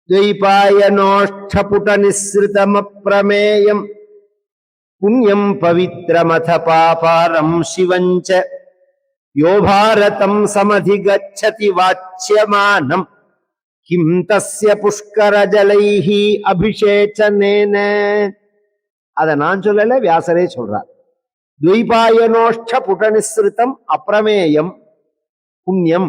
द्वैपायनोष्ठपुट निःसृतमप्रमेयम् पुण्यं पवित्रमथ पापारं शिवञ्च यो भारतं समधिगच्छति वाच्यमानं किं तस्य पुष्करजलैः अभिषेचनेन. அத நான் சொல்லல, வியாசரே சொல்றார். द्वैपायनोष्ठ पुटनिस्रुतम अप्रमेयम புண்ணியம்.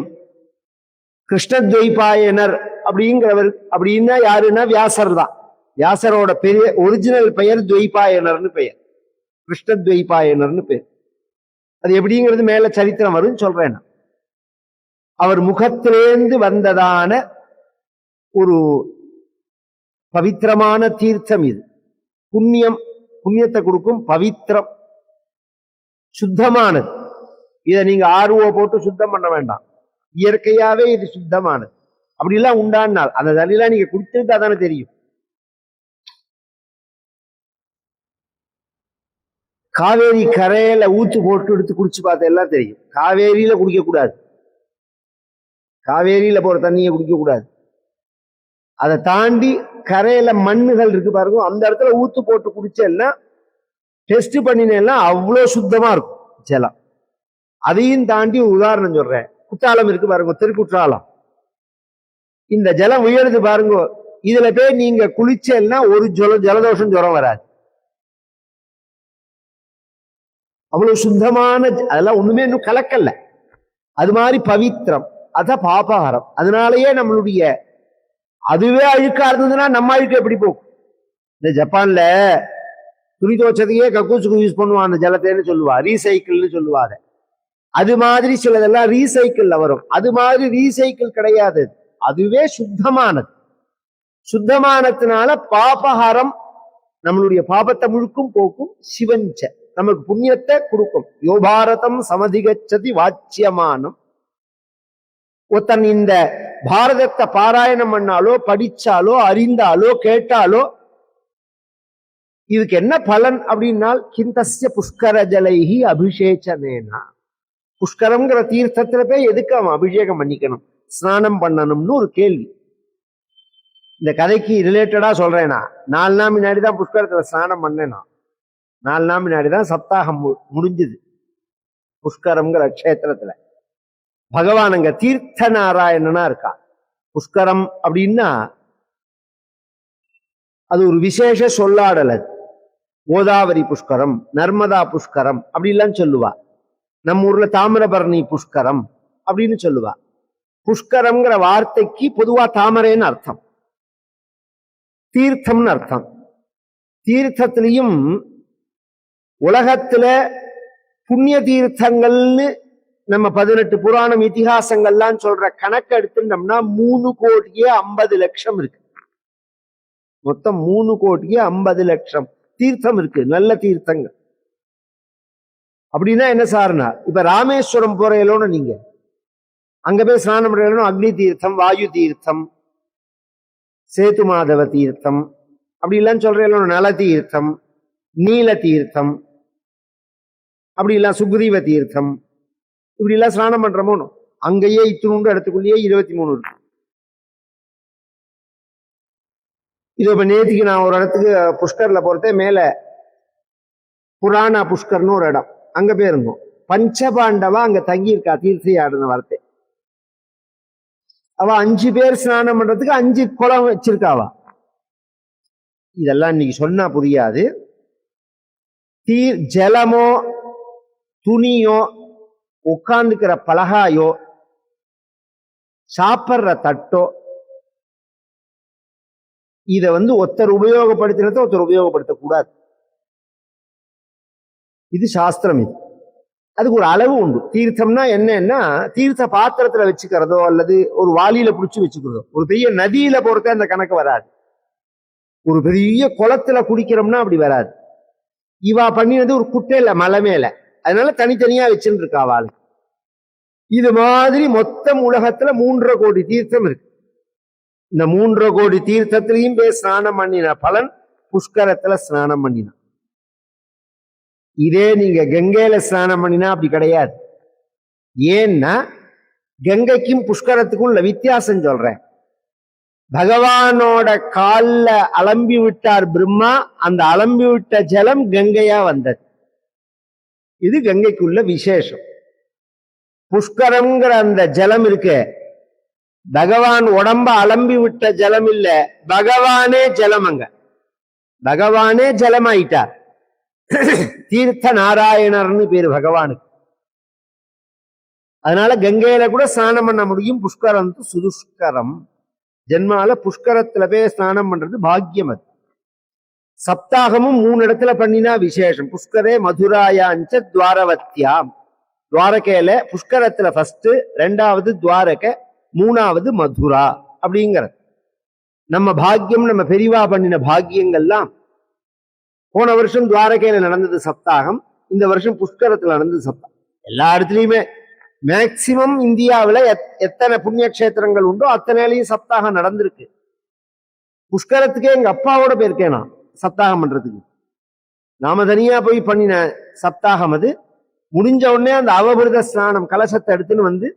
கிருஷ்ணத்வைபாயனர் அப்படிங்கிறவர் அப்படின்னா யாருன்னா வியாசர் தான். வியாசரோட பெரிய ஒரிஜினல் பெயர் துவைபாயனர்னு பெயர், கிருஷ்ணத்வைபாயனர்னு பெயர். அது எப்படிங்கிறது மேல சரித்திரம் வரும் சொல்றேன். அவர் முகத்திலேந்து வந்ததான ஒரு பவித்திரமான தீர்த்தம் இது. புண்ணியம், புண்ணியத்தை கொடுக்கும், பவித்திரம், சுத்தமானது. இதை நீங்க ஆர்வ போட்டு சுத்தம் பண்ண வேண்டாம், இயற்கையாவே இது சுத்தமானது. அப்படிலாம் உண்டானால் அந்த தண்ணிலாம் நீங்க குடிச்சிருந்தா தானே தெரியும். காவேரி கரையில ஊத்து போட்டு எடுத்து குடிச்சு பார்த்த எல்லாம் தெரியும். காவேரியில குடிக்க கூடாது, காவேரியில போற தண்ணியை குடிக்க கூடாது. அதை தாண்டி கரையில மண்ணுகள் இருக்கு பாருங்க, அந்த இடத்துல ஊத்து போட்டு குடிச்சேன்னா டெஸ்ட் பண்ணினேன்னா அவ்வளோ சுத்தமா இருக்கும் ஜலம். அதையும் தாண்டி ஒரு உதாரணம் சொல்றேன். குற்றாலம் இருக்கு பாருங்க, திருக்குற்றாலம். இந்த ஜலம் உயருது பாருங்க, இதுல போய் நீங்க குளிச்சேன்னா ஒரு ஜலதோஷம் ஜுரம் வராது. அவ்வளவு சுத்தமான, அதெல்லாம் ஒண்ணுமே இன்னும் கலக்கல்ல. அது மாதிரி பவித்திரம், அத பாபஹாரம். அதனாலயே நம்மளுடைய அதுவே அழுக்கா இருந்ததுன்னா நம்ம அழுக்கு எப்படி போகும்? இந்த ஜப்பான்ல துணி துவச்சதையே கக்கூசுக்கு யூஸ் பண்ணுவான் அந்த ஜலத்தைன்னு சொல்லுவா, ரீசைக்கிள்னு சொல்லுவாங்க. அது மாதிரி சிலதெல்லாம் ரீசைக்கிள்ல வரும். அது மாதிரி ரீசைக்கிள் கிடையாது, அதுவே சுத்தமானது. சுத்தமானதுனால பாபஹாரம், நம்மளுடைய பாபத்தை முழுக்கும் போக்கும். சிவஞ்ச நமக்கு புண்ணியத்தை கொடுக்கும். யோபாரதம் சமதிகச்சதி வாச்சியமானம். ஒருத்தன் இந்த பாரதத்தை பாராயணம் பண்ணாலோ படிச்சாலோ அறிந்தாலோ கேட்டாலோ இதுக்கு என்ன பலன் அப்படின்னால் கிந்தஸ்ய புஷ்கர ஜலைஹி அபிஷேச்சனேனா. புஷ்கரம்ங்கிற தீர்த்தத்துல போய் எதுக்கு அவன் அபிஷேகம் பண்ணிக்கணும், ஸ்நானம் பண்ணணும்னு ஒரு கேள்வி. இந்த கதைக்கு ரிலேட்டடா சொல்றேனா, 4 நாள் முன்னாடிதான் புஷ்கரத்துல ஸ்நானம் பண்ணேனா. 4 நாள் முன்னாடிதான் சப்தாகம் முடிஞ்சுது புஷ்கரம்ங்கிற க்ஷேத்திரத்துல. பகவான் அங்க தீர்த்த நாராயணனா இருக்கா. புஷ்கரம் அப்படின்னா அது ஒரு விசேஷ சொல்லாடல். அது கோதாவரி புஷ்கரம், நர்மதா புஷ்கரம் அப்படிலாம் சொல்லுவா. நம்ம ஊர்ல தாமிரபரணி புஷ்கரம் அப்படின்னு சொல்லுவா. புஷ்கரம்ங்கிற வார்த்தைக்கு பொதுவா தாமரைன்னு அர்த்தம், தீர்த்தம்னு அர்த்தம். தீர்த்தத்திலையும் உலகத்துல புண்ணிய தீர்த்தங்கள்னு நம்ம 18 புராணம் இதிகாசங்கள்லாம் சொல்ற கணக்கு எடுத்துட்டோம்னா 3,50,00,000 இருக்கு. மொத்தம் 3,50,00,000 தீர்த்தம் இருக்கு, நல்ல தீர்த்தங்கள். அப்படின்னா என்ன சார்னா, இப்ப ராமேஸ்வரம் போறீங்களோன்னு நீங்க அங்க போய் ஸ்நானம் பண்ணணும். அக்னி தீர்த்தம், வாயு தீர்த்தம், சேது மாதவ தீர்த்தம் அப்படிலாம் சொல்றீங்களோ, நல தீர்த்தம், நீல தீர்த்தம், அப்படிலாம் சுக்ரீவ தீர்த்தம், இப்படி எல்லாம் ஸ்நானம் பண்றமோ. அங்கேயே இத்தினூண்டு இடத்துக்குள்ளேயே 23 இருக்கு. இது இப்ப நேற்றுக்கு நான் ஒரு இடத்துக்கு புஷ்கர்ல போறதே, மேல புராணா புஷ்கர்னு ஒரு இடம், அங்க போயிருந்தோம். பஞ்சபாண்டவா அங்க தங்கி இருக்கா, தீர்த்தி ஆடுன வார்த்தை. அவ 5 பேர் ஸ்நானம் பண்றதுக்கு 5 குளம் வச்சிருக்காவா. இதெல்லாம் இன்னைக்கு சொன்னா புரியாது. ஜலமோ துணியோ உட்கார்ந்துக்கிற பலகாயோ சாப்பிட்ற தட்டோ இத ஒருத்தர் உபயோகப்படுத்தினத ஒருத்தர் உபயோகப்படுத்தக்கூடாது. இது சாஸ்திரம். இது அதுக்கு ஒரு அளவு உண்டு. தீர்த்தம்னா என்னன்னா, தீர்த்த பாத்திரத்துல வச்சுக்கிறதோ அல்லது ஒரு வாளியில புடிச்சு வச்சுக்கிறதோ. ஒரு பெரிய நதியில போறதே அந்த கணக்கு வராது. ஒரு பெரிய குளத்துல குடிக்கிறோம்னா அப்படி வராது. இவா பண்ணினது ஒரு குட்டையில மலை மேல, அதனால தனித்தனியா வச்சுட்டு இருக்கா வாழ். இது மாதிரி மொத்தம் உலகத்துல 3.5 கோடி தீர்த்தம் இருக்கு. இந்த 3.5 கோடி தீர்த்தத்திலையும் போய் ஸ்நானம் பண்ணின பலன் புஷ்கரத்துல ஸ்நானம் பண்ணினா. இதே நீங்க கங்கையில ஸ்நானம் பண்ணினா அப்படி கிடையாது. ஏன்னா கங்கைக்கும் புஷ்கரத்துக்கும் உள்ள வித்தியாசம் சொல்றேன். பகவானோட கால்ல அலம்பி விட்டார் பிரம்மா. அந்த அலம்பி விட்ட ஜலம் கங்கையா வந்தது. இது கங்கைக்குள்ள விசேஷம். புஷ்கரம்ங்கிற அந்த ஜலம் இருக்கு, பகவான் உடம்ப அலம்பி விட்ட ஜலம் இல்ல, பகவானே ஜலம். அங்க பகவானே ஜலமாயிட்டார். தீர்த்த நாராயணர்னு பேரு பகவானுக்கு. அதனால கங்கையில கூட ஸ்நானம் பண்ண முடியும். புஷ்கரம் சுதுஷ்கரம். ஜென்மால புஷ்கரத்துல போய் ஸ்நானம் பண்றது பாக்கியம். அது சப்தாகமும் 3 இடத்துல பண்ணினா விசேஷம். புஷ்கரே மதுராயாஞ்ச துவாரவத்யாம். துவாரகையில புஷ்கரத்துல ஃபர்ஸ்ட், 2வது துவாரகை, 3வது மதுரா அப்படிங்கிறது நம்ம பாக்கியம். நம்ம பெரிவா பண்ணின பாக்கியங்கள்லாம். போன வருஷம் துவாரகையில நடந்தது சப்தாகம், இந்த வருஷம் புஷ்கரத்துல நடந்தது சப்தாகம். எல்லா இடத்துலயுமே மேக்சிமம் இந்தியாவில எத்தனை புண்ணிய கஷேத்திரங்கள் உண்டோ அத்தனையிலையும் சப்தாகம் நடந்திருக்கு. புஷ்கரத்துக்கே எங்க அப்பாவோட போயிருக்கேன் நான் சப்தாகம் பண்றதுக்கு. நாம தனியா போய் பண்ணின சப்தாகம் அது. முடிஞ்ச உடனே அந்த அவபிருத ஸ்நானம் கலசத்தை எடுத்துன்னு வந்து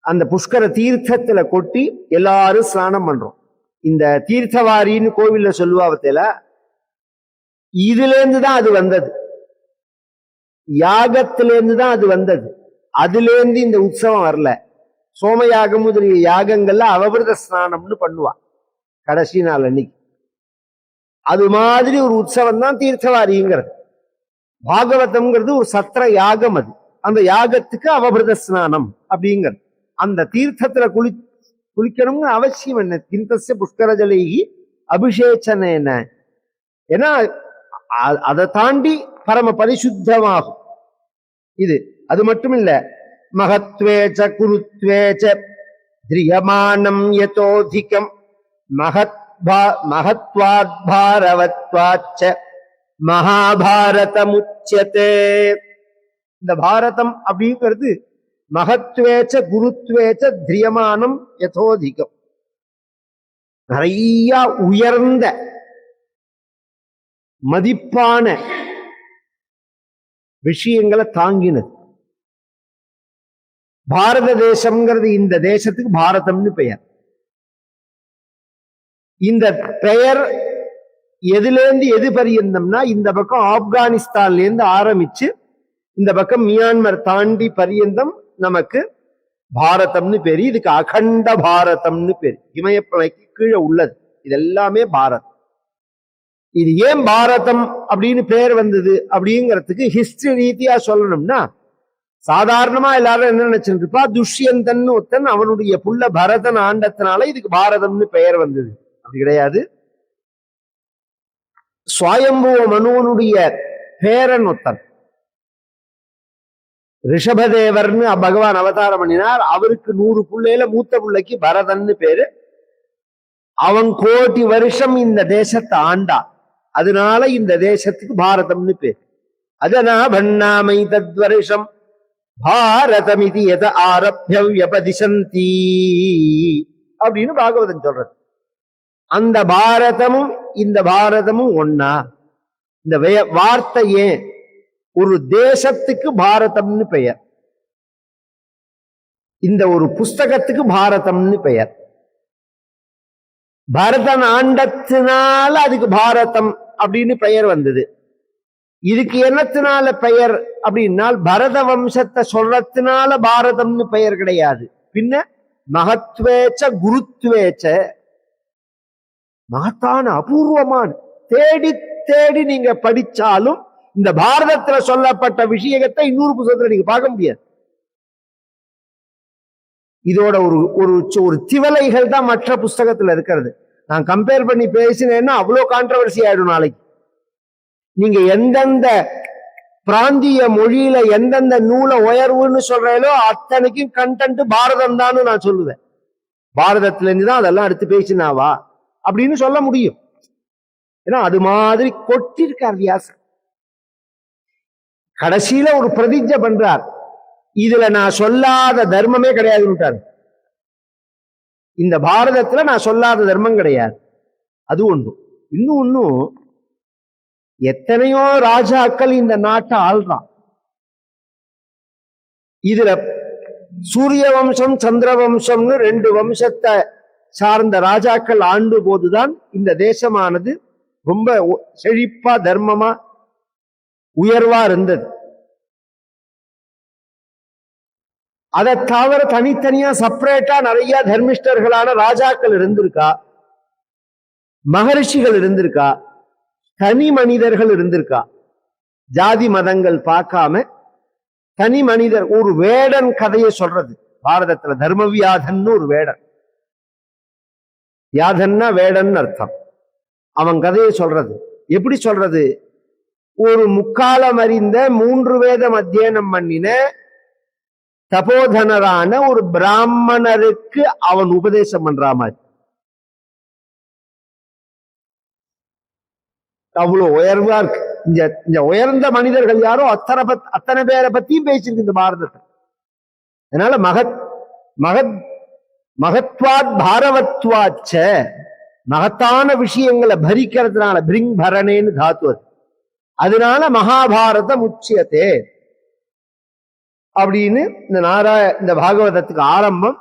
அந்த புஷ்கர தீர்த்தத்துல கொட்டி எல்லாரும் ஸ்நானம் பண்றோம். இந்த தீர்த்தவாரின்னு கோவில்ல சொல்லுவாவத்தில, இதுல இருந்துதான் அது வந்தது. யாகத்திலேருந்து தான் அது வந்தது. அதுல இருந்து இந்த உற்சவம் வரல. சோமயாகம் முதலிய யாகங்கள்ல அவபிருத ஸ்நானம்னு பண்ணுவான் கடைசி நாள் அன்னைக்கு. அது மாதிரி ஒரு உற்சவம் தான் தீர்த்தவாரிங்கிறது. பாகவதம்ங்கிறது ஒரு சத்திர யாகம். அது அந்த யாகத்துக்கு அவபிருத ஸ்நானம் அப்படிங்கிறது. அந்த தீர்த்தத்துல குளிக்கணும்னு அவசியம் என்ன? தீர்த்தஸ்ய புஷ்கரஜலைகி அபிஷேச்சன. ஏன்னா அதை தாண்டி பரம பரிசுத்தமாகும் இது. அது மட்டும் இல்ல, மகத்வேச்ச குருத்வேச்ச திரியமானம் யதோதிகம் மகத்வாத் பாரவத்வாச்ச மகாபாரதமுச்யதே. இந்த பாரதம் அப்படிங்கிறது மகத்வேச்ச குருத்வேச்ச திரியமானம் யதோதிகம். நிறைய உயர்ந்த மதிப்பான விஷயங்களை தாங்கினது. பாரத தேசம்ங்கிறது இந்த தேசத்துக்கு பாரதம்னு பெயர். இந்த பெயர் எதுலேருந்து எது பரியந்தம்னா, இந்த பக்கம் ஆப்கானிஸ்தான்ல இருந்து ஆரம்பிச்சு இந்த பக்கம் மியான்மர் தாண்டி பரியந்தம் நமக்கு பாரதம்னு பேரு. இதுக்கு அகண்ட பாரதம்னு பேரு. இமயப்பலைக்கு கீழே உள்ளது இதெல்லாமே பாரதம். இது ஏன் பாரதம் அப்படின்னு பேர் வந்தது அப்படிங்கிறதுக்கு ஹிஸ்டரி ரீதியா சொல்லணும்னா, சாதாரணமா எல்லாரும் என்ன நினைச்சிருப்பா, துஷ்யந்தன் ஒருத்தன் அவனுடைய புள்ள பரதன் ஆண்டத்தினால இதுக்கு பாரதம்னு பெயர் வந்தது. அப்படி கிடையாது. சுவயம்புவ மனுவனுடைய பேரன் ஒருத்தன் ரிஷபதேவர்னு பகவான் அவதாரம் பண்ணினார். அவருக்கு 100 புள்ளையில மூத்த புள்ளைக்கு பரதன்னு பேரு. அவன் கோடி வருஷம் இந்த தேசத்தை ஆண்டான். அதனால இந்த தேசத்துக்கு பாரதம்னு பேர். அதனா பன்னாமை தத்வருஷம் பாரதமிதி எத ஆரப்ய வியபதிசந்தி அப்படின்னு பாகவதன் சொல்றது. அந்த பாரதமும் இந்த பாரதமும் ஒன்னா. இந்த வார்த்தையே ஒரு தேசத்துக்கு பாரதம்னு பெயர். இந்த ஒரு புஸ்தகத்துக்கு பாரதம்னு பெயர். பரதன் ஆண்டத்தினால அதுக்கு பாரதம் அப்படின்னு பெயர் வந்தது. இதுக்கு என்னத்தினால பெயர் அப்படின்னால், பரத வம்சத்தை சொல்றதுனால பாரதம்னு பெயர் கிடையாது. பின்ன மகத்வேச்ச குருத்வேச்ச, மகத்தான அபூர்வமான, தேடி தேடி நீங்க படிச்சாலும் இந்த பாரதத்துல சொல்லப்பட்ட விஷயத்தை இன்னொரு புத்தகத்துல நீங்க பார்க்க முடியாது. இதோட ஒரு திவலைகள் தான் மற்ற புஸ்தகத்துல இருக்கிறது. நான் கம்பேர் பண்ணி பேசினேன்னா அவ்வளவு கான்ட்ரவர்சி ஆயிடும் நாளைக்கு. நீங்க எந்தெந்த பிராந்திய மொழியில எந்தெந்த நூலை உயர்வுன்னு சொல்றீங்களோ அத்தனைக்கும் கண்டென்ட் பாரதம் தான் நான் சொல்லுவேன். பாரதத்துல இருந்து தான் அதெல்லாம் எடுத்து பேசினாவா அப்படின்னு சொல்ல முடியும். ஏன்னா அது மாதிரி கொட்டிருக்கார் வியாசர். கடைசியில ஒரு பிரதிஜை பண்றார், இதுல நான் சொல்லாத தர்மமே கிடையாதுன்னு. இந்த பாரதத்துல நான் சொல்லாத தர்மம் கிடையாது. அது ஒண்ணு. இன்னும் எத்தனையோ ராஜாக்கள் இந்த நாட்டை ஆள்றான். இதுல சூரிய வம்சம் சந்திர வம்சம்னு 2 வம்சத்தை சார்ந்த ராஜாக்கள் ஆண்டு போதுதான் இந்த தேசமானது ரொம்ப செழிப்பா தர்மமா உயர்வா இருந்தது. அதை தவிர தனித்தனியா செப்பரேட்டா நிறைய தர்மிஷ்டர்களான ராஜாக்கள் இருந்திருக்கா, மகரிஷிகள் இருந்திருக்கா, தனி மனிதர்கள் இருந்திருக்கா. ஜாதி மதங்கள் பார்க்காம தனி மனிதர். ஒரு வேடன் கதையை சொல்றது பாரதத்துல. தர்மவியாதன்னு ஒரு வேடன். வியாதன்னா வேடன் அர்த்தம். அவன் கதையை சொல்றது. எப்படி சொல்றது? ஒரு முக்காலம் அறிந்த 3 வேதம் அத்தியனம் பண்ணின தபோதனரான ஒரு பிராமணருக்கு அவன் உபதேசம் பண்ற மாதிரி. அவ்வளவு உயர்வா இருக்கு. இந்த உயர்ந்த மனிதர்கள் யாரோ அத்தனை பேரை பத்தியும் பேசியிருக்கு இந்த பாரதத்தை. அதனால மகத்வாத் பாரவத்வாச்ச, மகத்தான விஷயங்களை பரிக்கிறதுனால, பிரிங் பரணேன்னு தாத்து, அதனால மகாபாரதம் உச்சியத்தே அப்படின்னு இந்த பாகவதத்துக்கு ஆரம்பம்.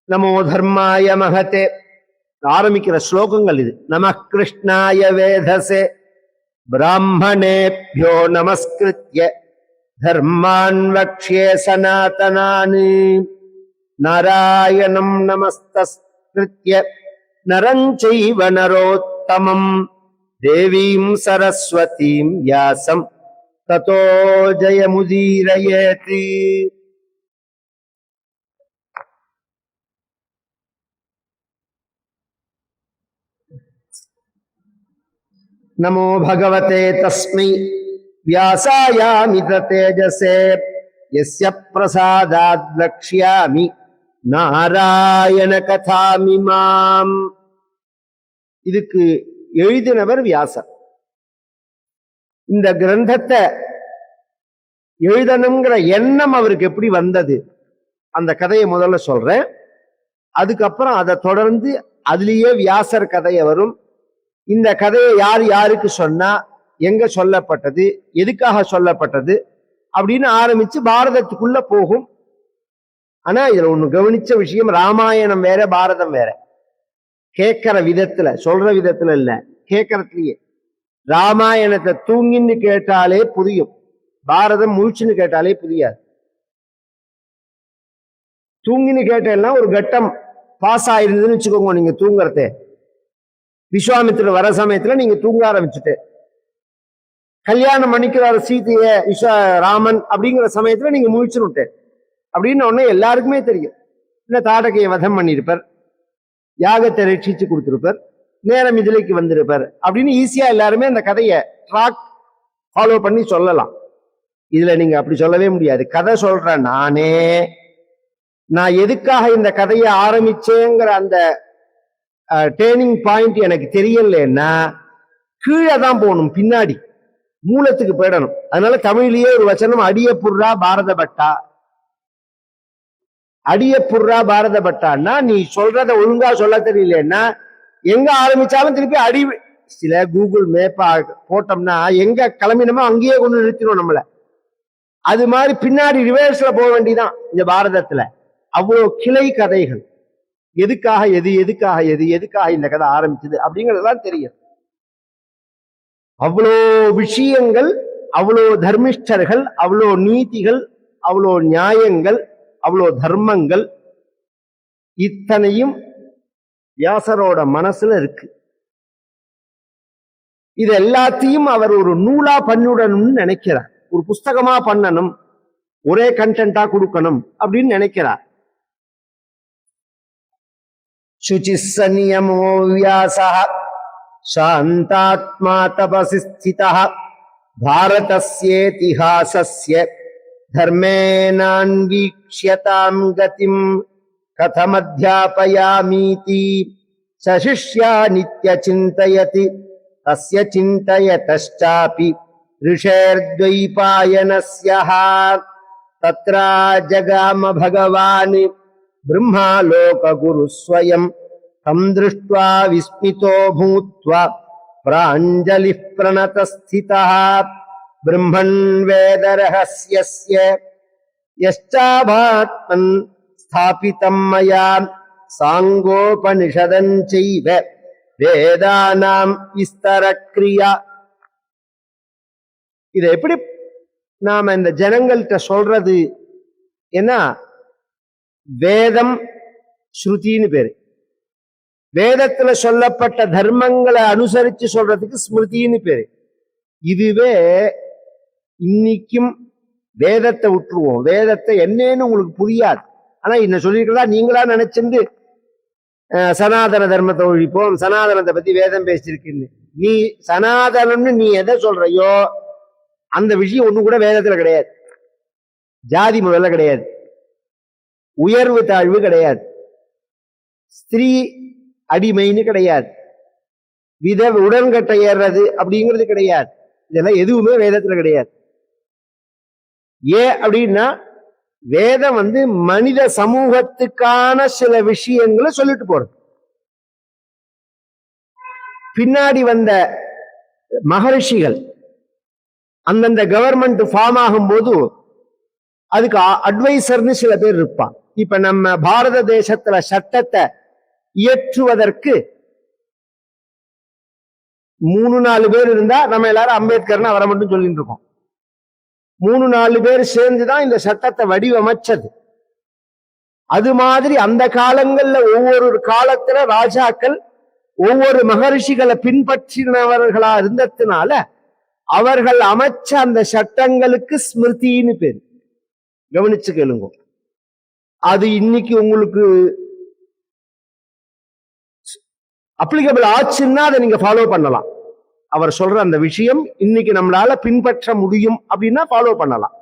நமோ தர்மாய மகதே ஆரம்பிக்கிற ஸ்லோகங்கள் இது. நம கிருஷ்ணாய வேதசே பிராமணேபியோ நமஸ்கிருத்ய தர்மான் வக்ஷ்யே சனாதனானி நாராயணம் நமஸ்தஸ்கிருத்ய நரஞ்சைவ நரோத்தமம் தேவீம் சரஸ்வதீம் வியாசம் ததோ ஜயமுதீரயேதி. நமோ பகவதே தஸ்மை வியாசாயாமித தேஜசே யஸ்ய பிரசாதாத் லக்ஷ்யாமி நாராயண கதாமிமாம். இதுக்கு எழுதினவர் வியாசர். இந்த கிரந்தத்தை எழுதணுங்கிற எண்ணம் அவருக்கு எப்படி வந்தது, அந்த கதையை முதல்ல சொல்றேன். அதுக்கப்புறம் அதை தொடர்ந்து அதுலேயே வியாசர் கதையை வரும். இந்த கதையை யார் யாருக்கு சொன்னா, எங்க சொல்லப்பட்டது, எதுக்காக சொல்லப்பட்டது அப்படின்னு ஆரம்பிச்சு பாரதத்துக்குள்ள போகும். ஆனா இதுல ஒண்ணு கவனிச்ச விஷயம், ராமாயணம் வேற பாரதம் வேற. கேட்கிற விதத்துல, சொல்ற விதத்துல இல்ல, கேட்கறதுலயே. ராமாயணத்தை தூங்கின்னு கேட்டாலே புரியும், பாரதம் முழிச்சுன்னு கேட்டாலே புரியாது. தூங்கின்னு கேட்டேன்னா ஒரு கட்டம் பாஸ் ஆயிருந்ததுன்னு வச்சுக்கோங்க. நீங்க தூங்குறதே விஸ்வாமித்திரர் வர சமயத்துல நீங்க தூங்க ஆரம்பிச்சுட்டு, கல்யாணம் பண்ணிக்கிறார் சீதைய ராமன் அப்படிங்கிற சமயத்துல நீங்க முழிச்சுனுட்டு அப்படின்னு உடனே எல்லாருக்குமே தெரியும். இல்ல தாடகையை வதம் பண்ணிருப்பார், யாகத்தை ரட்சிச்சு கொடுத்திருப்பார், நேரம் இதிலைக்கு வந்திருப்பார் அப்படின்னு ஈஸியா எல்லாருமே அந்த கதையை ட்ராக் ஃபாலோ பண்ணி சொல்லலாம். இதுல நீங்க அப்படி சொல்லவே முடியாது. கதை சொல்ற நானே, நான் எதுக்காக இந்த கதையை ஆரம்பிச்சேங்கிற அந்த டேர்னிங் பாயிண்ட் எனக்கு தெரியலன்னா கீழே தான் போகணும், பின்னாடி மூலத்துக்கு போயிடணும். அதனால தமிழ்லயே ஒரு வச்சனம், அடிய புர்ரா பாரத பட்டா. அடிய புர்ரா பாரத பட்டான்னா நீ சொல்றத ஒழுங்கா சொல்ல தெரியலன்னா எங்க ஆரம்பிச்சாலும் திருப்பி அடி. சில கூகுள் மேப்பா போட்டோம்னா எங்க கிளம்பினமோ அங்கேயே கொண்டு நிறுத்தினோம் நம்மள. அது மாதிரி பின்னாடி ரிவர்ஸ்ல போக வேண்டிதான் இந்த பாரதத்துல. அவ்வளவு கிளை கதைகள், எதுக்காக எது, எதுக்காக எது, எதுக்காக இந்த கதை ஆரம்பிச்சது அப்படிங்கிறதுதான் தெரியும். அவ்வளோ விஷயங்கள், அவ்வளோ தர்மிஷ்டர்கள், அவ்வளோ நீதிகள், அவ்வளோ நியாயங்கள், அவ்வளோ தர்மங்கள், இத்தனையும் வியாசரோட மனசுல இருக்கு. இது எல்லாத்தையும் அவர் ஒரு நூலா பண்ணிடணும்னு நினைக்கிறார். ஒரு புஸ்தகமா பண்ணணும், ஒரே கண்டென்ட்டா கொடுக்கணும் அப்படின்னு நினைக்கிறார். சுச்சிஸ்ஸ நியமோ வியாசः சாந்தாத்மா தபசி ஸ்திதः பாரதஸ்யேதிஹாசஸ்ய தர்மேனான்வீக்ஷ்யதாம் கதிம் கதமத்யாபயாமீதி சசிஷ்யா நித்யசிந்தயதி தஸ்ய சிந்தயதச்சாபி ரிஷேர்த்வைபாயனஸ்யः தத்ரா ஜகாம பகவான் ब्रह्मा लोक गुरु स्वयं तम दृष्ट्वा विस्मितो भूत्वा प्राञ्जलिः प्रणतस्थितः ब्रह्मन् वेद रहस्यस्य यश्चाभात्मन् स्थापितं मया சாங்கோபனிஷதஞ்சைவ வேதானாம் விஸ்தர கிரியா. இதை எப்படி நாம இந்த ஜனங்கள்கிட்ட சொல்றது? ஏன்னா வேதம் ஸ்ருதின்னு பேரு. வேதத்துல சொல்லப்பட்ட தர்மங்களை அனுசரிச்சு சொல்றதுக்கு ஸ்மிருதின்னு பேரு. இதுவே இன்னைக்கும் வேதத்தை விட்டுருவோம். வேதத்தை என்னன்னு உங்களுக்கு புரியாது. ஆனா என்ன சொல்லியிருக்கிறதா நீங்களா நினைச்சிருந்து சனாதன தர்மத்தை ஒழிப்போம், சனாதனத்தை பத்தி வேதம் பேசியிருக்குன்னு. நீ சனாதனம்னு நீ எதை சொல்றையோ அந்த விஷயம் ஒண்ணு கூட வேதத்துல கிடையாது. ஜாதி முதல்ல கிடையாது, உயர்வு தாழ்வு கிடையாது, ஸ்திரீ அடிமைன்னு கிடையாது, உடன்கட்டை ஏறுறது அப்படிங்கிறது கிடையாது. இதெல்லாம் எதுவுமே வேதத்துல கிடையாது. ஏன் அப்படின்னா வேதம் மனித சமூகத்துக்கான சில விஷயங்களை சொல்லிட்டு போறது. பின்னாடி வந்த மகரிஷிகள் அந்தந்த கவர்மெண்ட் ஃபார்ம் ஆகும் போது அதுக்கு அட்வைசர்னு சில பேர் இருப்பான். இப்ப நம்ம பாரத தேசத்துல சட்டத்தை இயற்றுவதற்கு 3-4 பேர் இருந்தா நம்ம எல்லாரும் அம்பேத்கர்னு அவரை மட்டும் சொல்லிட்டு இருக்கோம். 3-4 பேர் சேர்ந்துதான் இந்த சட்டத்தை வடிவமைச்சது. அது மாதிரி அந்த காலங்கள்ல ஒவ்வொரு காலத்துல ராஜாக்கள் ஒவ்வொரு மகரிஷிகளை பின்பற்றினவர்களா இருந்ததுனால அவர்கள் அமைச்ச அந்த சட்டங்களுக்கு ஸ்மிருதின்னு பேரு. கவனிச்சு கேளுங்க. அது இன்னைக்கு உங்களுக்கு அப்ளிகபிள் ஆச்சுன்னா அதை நீங்க ஃபாலோ பண்ணலாம். அவர் சொல்ற அந்த விஷயம் இன்னைக்கு நம்மளால பின்பற்ற முடியும் அப்படின்னா ஃபாலோ பண்ணலாம்.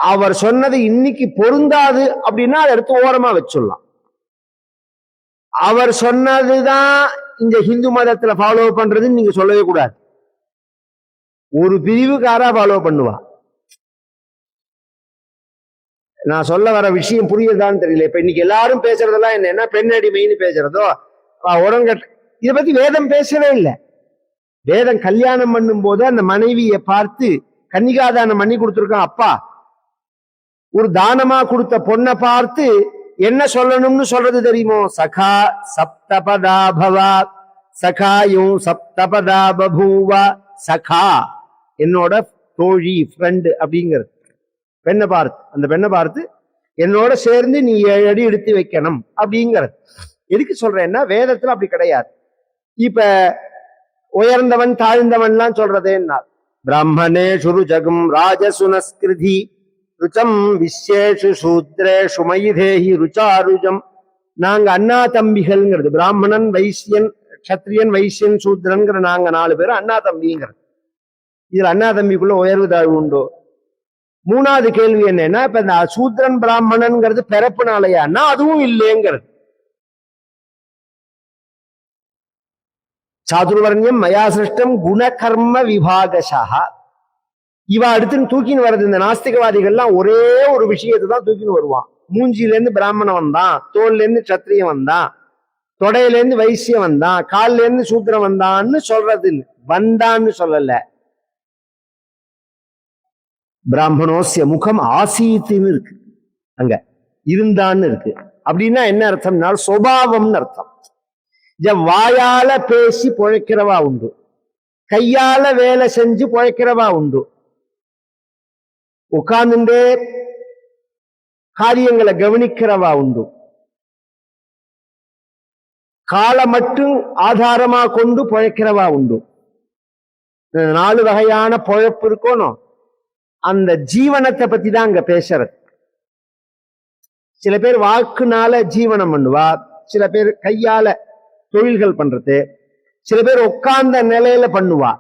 அவர் சொன்னது இன்னைக்கு பொருந்தாது அப்படின்னா அதை எடுத்து ஓரமா வச்சிடலாம். அவர் சொன்னதுதான் இந்த ஹிந்து மதத்துல ஃபாலோ பண்றதுன்னு நீங்க சொல்லவே கூடாது. ஒரு பிரிவுக்காரா ஃபாலோ பண்ணுவா. நான் சொல்ல வர விஷயம் புரியுதான்னு தெரியல. இப்ப இன்னைக்கு எல்லாரும் பேசுறதெல்லாம் என்ன, பெண் அடிமைன்னு பேசுறதோ உடன்கட்ட, இதை பத்தி வேதம் பேசவே இல்லை. வேதம் கல்யாணம் பண்ணும் போது அந்த மனைவியை பார்த்து கன்னிகாதானம் பண்ணி கொடுத்துருக்கான் அப்பா. ஒரு தானமா கொடுத்த பொண்ணை பார்த்து என்ன சொல்லணும்னு சொல்றது தெரியுமோ? சகா சப்தபதா பவா சகாயும் சப்தபதா பபூவா. சகா என்னோட தோழி, ஃப்ரெண்டு அப்படிங்கிறது. பெண்ணை பார்த்து, அந்த பெண்ணை பார்த்து என்னோட சேர்ந்து நீ 7 அடி எடுத்து வைக்கணும் அப்படிங்கிறது. எதுக்கு சொல்றேன்னா வேதத்துல அப்படி கிடையாது. இப்ப உயர்ந்தவன் தாழ்ந்தவன்லாம் சொல்றதேன்னா பிராமணேஷு ருஜகம் ராஜசுனஸ்கிருதி ருச்சம் விஸ்யேஷு சூத்ரேஷு மைதேஹி ருச்சாருஜம். நாங்க அண்ணா தம்பிகள்ங்கிறது. பிராமணன், வைசியன், கத்திரியன், வைசியன், சூத்ரன்கிற நாங்க 4 பேரும் அண்ணா தம்பிங்கிறது. இதுல அண்ணா தம்பிக்குள்ள உயர்வு தாழ்வு உண்டோ? 3வது கேள்வி என்னன்னா, இப்ப இந்த சூத்ரன் பிராமணன்கிறது பிறப்புனாலையான்னா அதுவும் இல்லைங்கிறது. சாதுர்வர்ணியம் மயா சிருஷ்டம் குணகர்ம விபாகசா. இவ அடுத்துன்னு தூக்கின்னு வர்றது இந்த நாஸ்திகவாதிகள்லாம் ஒரே ஒரு விஷயத்தை தான் தூக்கின்னு வருவான். மூஞ்சில இருந்து பிராமணன் வந்தான், தோல்ல இருந்து சத்திரியன் வந்தான், தொடையில இருந்து வைசியம் வந்தான், கால்ல இருந்து சூத்திரம் வந்தான்னு சொல்றது. வந்தான்னு சொல்லல. பிராமணோசிய முகம் ஆசீத்துன்னு இருக்கு, அங்க இருந்தான்னு இருக்கு. அப்படின்னா என்ன அர்த்தம்னா சுபாவம்னு அர்த்தம். வாயால பேசி பொழைக்கிறவா உண்டு, கையால வேலை செஞ்சு பொழைக்கிறவா உண்டு, உட்கார்ந்துட்டே காரியங்களை கவனிக்கிறவா உண்டு, காலை மட்டும் ஆதாரமா கொண்டு பொழைக்கிறவா உண்டு. 4 வகையான பொழைப்பு இருக்கணும். அந்த ஜீவனத்தை பத்தி தான் அங்க பேசுறது. சில பேர் வாக்குனால ஜீவனம் பண்ணுவா, சில பேர் கையால தொழில்கள் பண்றது, சில பேர் உட்கார்ந்த நிலையில பண்ணுவா.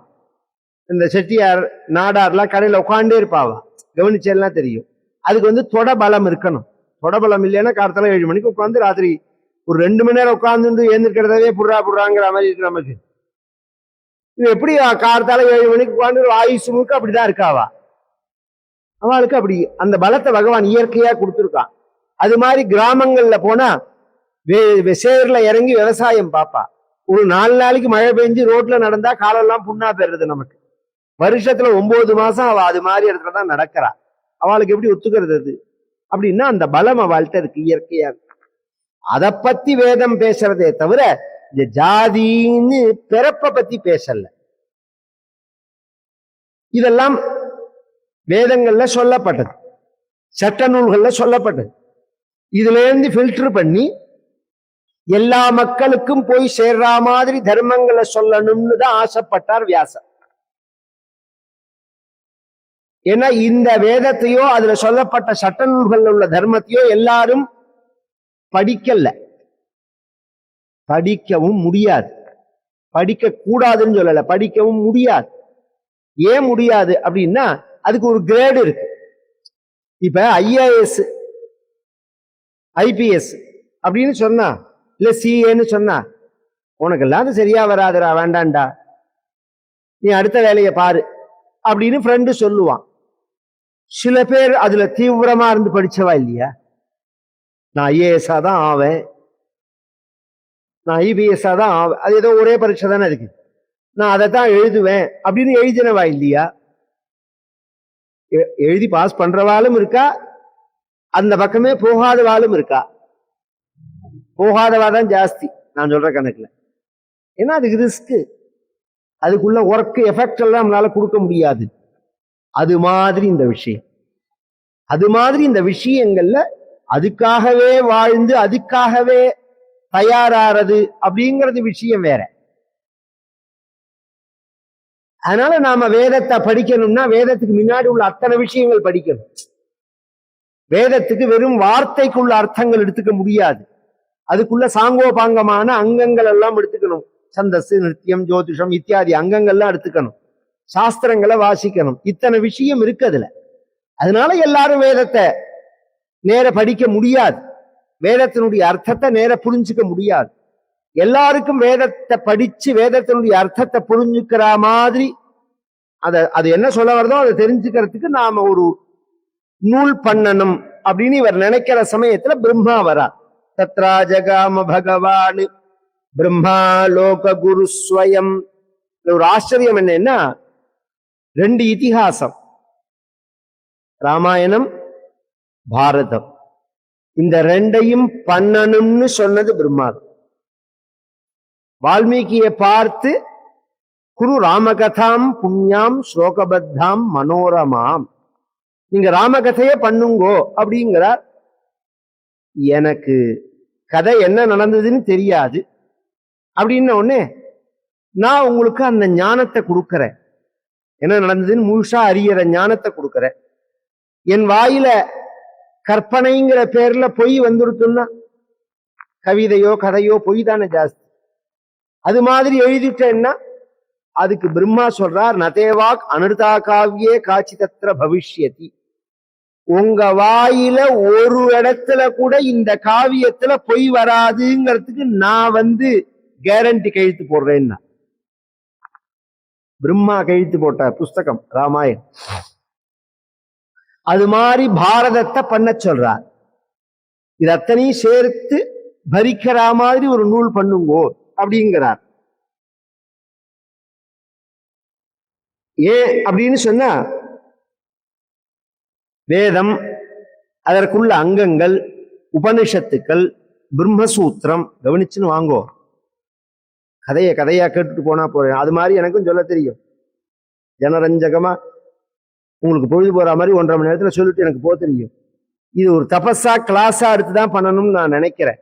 இந்த செட்டியார் நாடார்லாம் கடையில உட்காண்டே இருப்பாவா, கவனிச்செல்லாம் தெரியும். அதுக்கு தொடபலம் இருக்கணும். தொடபலம் இல்லைன்னா காலத்தால 7 மணிக்கு உட்காந்து ராத்திரி ஒரு 2 மணி நேரம் உட்கார்ந்து ஏந்திருக்கிறதவே புறாங்கிற மாதிரி இருக்கு நமக்கு. இது எப்படி காலத்தால 7 மணிக்கு உட்காந்து ஆயுசு முழுக்க அப்படிதான் இருக்காவா? அவளுக்கு அப்படி அந்த பலத்தை பகவான் இயற்கையா கொடுத்துருக்கான். அது மாதிரி கிராமங்கள்ல போனா சேர்ல இறங்கி விவசாயம் பாப்பா. ஒரு 4 நாளைக்கு மழை பெஞ்சு ரோட்ல நடந்தா காலெல்லாம் புண்ணா பெறுது நமக்கு. வருஷத்துல 9 மாசம் அவ அது மாதிரி இடத்துலதான் நடக்கிறா. அவளுக்கு எப்படி ஒத்துக்கிறது அது? அப்படின்னா அந்த பலம் அவள்கிட்ட இருக்கு இயற்கையா. அதை பத்தி வேதம் பேசுறதே தவிர இந்த ஜாதின்னு பிறப்பை பத்தி பேசல. இதெல்லாம் வேதங்கள்ல சொல்லப்பட்டது, சட்ட நூல்கள்ல சொல்லப்பட்டது. இதுல இருந்து ஃபில்டர் பண்ணி எல்லா மக்களுக்கும் போய் சேர்ற மாதிரி தர்மங்களை சொல்லணும்னு தான் ஆசைப்பட்டார் வியாசர். ஏன்னா இந்த வேதத்தையோ அதுல சொல்லப்பட்ட சட்ட நூல்கள் உள்ள தர்மத்தையோ எல்லாரும் படிக்கல, படிக்கவும் முடியாது. படிக்க கூடாதுன்னு சொல்லல, படிக்கவும் முடியாது. ஏன் முடியாது அப்படின்னா அதுக்கு ஒரு கிரேடு இருக்கு. இப்ப ஐஏஎஸ் ஐபிஎஸ் அப்படின்னு சொன்னா, இல்ல சிஏன்னு சொன்னா, உனக்கெல்லாம் அது சரியா வராதுடா, வேண்டாண்டா, நீ அடுத்த வேலையை பாரு அப்படின்னு ஃப்ரெண்டு சொல்லுவான். சில பேர் அதுல தீவிரமா இருந்து படிச்சவா இல்லையா, நான் ஐஏஎஸ்ஸா தான் ஆவேன், நான் ஐபிஎஸ்ஸா தான் ஆவேன், அது ஏதோ ஒரே பரீட்சை தானே இருக்கு, நான் அதை தான் எழுதுவேன் அப்படின்னு எழுதினவா இல்லையா? எழுதி பாஸ் பண்றவாலும் இருக்கா, அந்த பக்கமே போகாதவாலும் இருக்கா. போகாதவா தான் ஜாஸ்தி நான் சொல்ற கணக்குல. ஏன்னா அதுக்கு ரிஸ்க், அதுக்குள்ள ஒர்க் எஃபெக்ட் எல்லாம் நம்மளால கொடுக்க முடியாது. அது மாதிரி இந்த விஷயம், அது மாதிரி இந்த விஷயங்கள்ல அதுக்காகவே வாழ்ந்து அதுக்காகவே தயாராறது அப்படிங்கிறது விஷயம் வேற. அதனால நாம வேதத்தை படிக்கணும்னா வேதத்துக்கு முன்னாடி உள்ள அத்தனை விஷயங்கள் படிக்கணும். வேதத்துக்கு வெறும் வார்த்தைக்குள்ள அர்த்தங்கள் எடுத்துக்க முடியாது, அதுக்குள்ள சாங்கோபாங்கமான அங்கங்கள் எல்லாம் எடுத்துக்கணும். சந்தஸ், நிருத்தியம், ஜோதிஷம் இத்தியாதி அங்கங்கள்லாம் எடுத்துக்கணும். சாஸ்திரங்களை வாசிக்கணும். இத்தனை விஷயம் இருக்கு அதுல. அதனால எல்லாரும் வேதத்தை நேர படிக்க முடியாது, வேதத்தினுடைய அர்த்தத்தை நேர புரிஞ்சுக்க முடியாது. எல்லாருக்கும் வேதத்தை படிச்சு வேதத்தினுடைய அர்த்தத்தை புரிஞ்சுக்கிற மாதிரி அது என்ன சொல்ல வருதோ அதை தெரிஞ்சுக்கிறதுக்கு நாம ஒரு நூல் பண்ணணும் அப்படின்னு இவர் நினைக்கிற சமயத்துல பிரம்மா வரா. தத்ரா ஜகாம பகவான் பிரம்மா லோக குரு ஸ்வயம். ஒரு ஆச்சரியம் என்னன்னா, ரெண்டு இதிகாசம், ராமாயணம் பாரதம், இந்த ரெண்டையும் பண்ணணும்னு சொன்னது பிரம்மா. வால்மீகியை பார்த்து குரு ராமகதாம் புண்ணியாம் ஸ்லோகபத்தாம் மனோரமாம், நீங்க ராமகதையே பண்ணுங்கோ அப்படிங்கிறார். எனக்கு கதை என்ன நடந்ததுன்னு தெரியாது அப்படின்ன உடனே நான் உங்களுக்கு அந்த ஞானத்தை கொடுக்கறேன், என்ன நடந்ததுன்னு முழுசா அறியற ஞானத்தை கொடுக்கறேன். என் வாயில கற்பனைங்கிற பேர்ல பொய் வந்துருத்துன்னா, கவிதையோ கதையோ பொய் தானே ஜாஸ்தி. அது மாதிரி எழுதிட்டேன்னா அதுக்கு பிரம்மா சொல்றார், நதேவாக் அனர்தா காவியே காட்சி தத்திர பவிஷ்யதி. உங்க வாயில ஒரு இடத்துல கூட இந்த காவியத்துல பொய் வராதுங்கிறதுக்கு நான் கேரண்டி கழித்து போடுறேன்னா. பிரம்மா கழித்து போட்ட புஸ்தகம் ராமாயணம். அது மாதிரி பாரதத்தை பண்ண சொல்றார். இது அத்தனையும் சேர்த்து பரிக்கிற மாதிரி ஒரு நூல் பண்ணுங்கோ அப்படிங்கிறார். ஏன் அப்படின்னு சொன்னா, வேதம், அதற்குள்ள அங்கங்கள், உபனிஷத்துக்கள், பிரம்மசூத்திரம் கவனிச்சுன்னு வாங்கோ. கதையா கேட்டுட்டு போனா போறேன், அது மாதிரி எனக்கும் சொல்ல தெரியும். ஜனரஞ்சகமா உங்களுக்கு பொழுது போற மாதிரி 1.5 மணி நேரத்துல சொல்லிட்டு எனக்கு போக தெரியும். இது ஒரு தபஸா கிளாஸா எடுத்துதான் பண்ணணும்னு நான் நினைக்கிறேன்.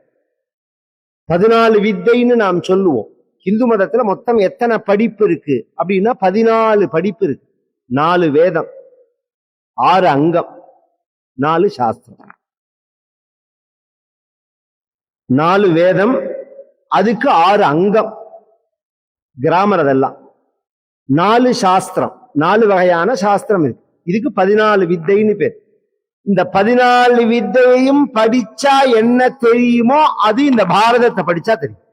14 வித்தைன்னு நாம் சொல்லுவோம். இந்து மதத்துல மொத்தம் எத்தனை படிப்பு இருக்கு அப்படின்னா 14 படிப்பு இருக்கு. 4 வேதம், 6 அங்கம், 4 சாஸ்திரம். 4 வேதம், அதுக்கு 6 அங்கம், கிராமர், அதெல்லாம் 4 சாஸ்திரம், 4 வகையான சாஸ்திரம் இருக்கு. இதுக்கு 14 வித்தைன்னு பேர். இந்த 14 வித்தையையும் படிச்சா என்ன தெரியுமோ அது இந்த பாரதத்தை படிச்சா தெரியும்.